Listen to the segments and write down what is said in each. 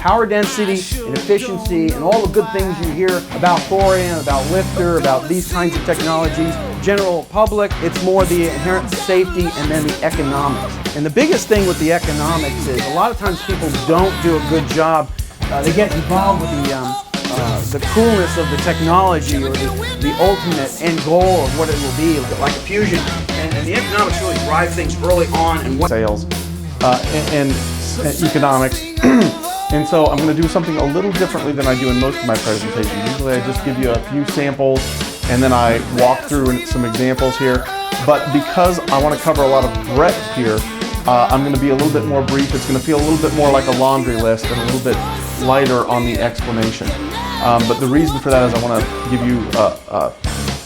power density and efficiency and all the good things you hear about thorium, about lifter, about these kinds of technologies. General public, it's more the inherent safety and then the economics. And the biggest thing with the economics is a lot of times people don't do a good job. They get involved with the coolness of the technology or the ultimate end goal of what it will be, like fusion. And the economics really drive things early on and sales and economics. And so I'm going to do something a little differently than I do in most of my presentations. Usually I just give you a few samples and then I walk through some examples here. But because I want to cover a lot of breadth here, I'm going to be a little bit more brief. It's going to feel a little bit more like a laundry list and a little bit lighter on the explanation. But the reason for that is I want to give you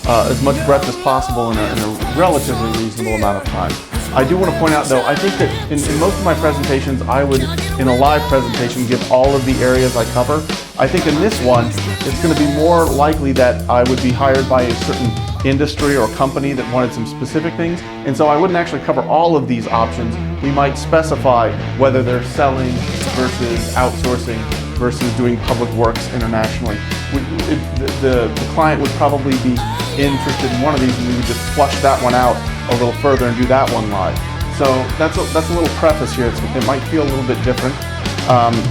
as much breadth as possible in a relatively reasonable amount of time. I do want to point out though, I think that in most of my presentations, I would, in a live presentation, give all of the areas I cover. I think in this one, it's going to be more likely that I would be hired by a certain industry or company that wanted some specific things, and so I wouldn't actually cover all of these options. We might specify whether they're selling versus outsourcing versus doing public works internationally. The client would probably be interested in one of these and we would just flush that one out a little further and do that one live. So that's a little preface here. It might feel a little bit different,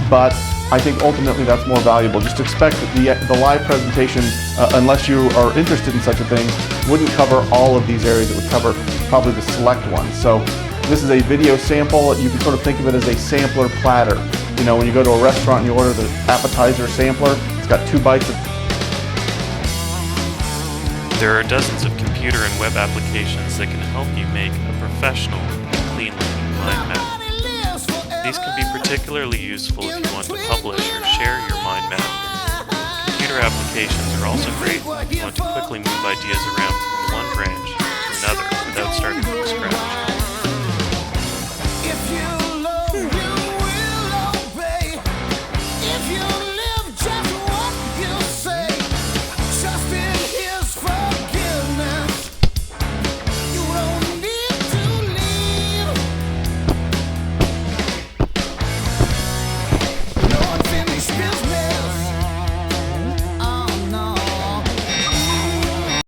but I think ultimately that's more valuable. Just expect that the live presentation, unless you are interested in such a thing, wouldn't cover all of these areas. It would cover probably the select ones. So this is a video sample. You can sort of think of it as a sampler platter. You know, when you go to a restaurant and you order the appetizer sampler, it's got 2 bites of. There are dozens of computer and web applications that can help you make a professional, clean-looking mind map. These can be particularly useful if you want to publish or share your mind map. Computer applications are also great if you want to quickly move ideas around from one branch to another without starting from scratch.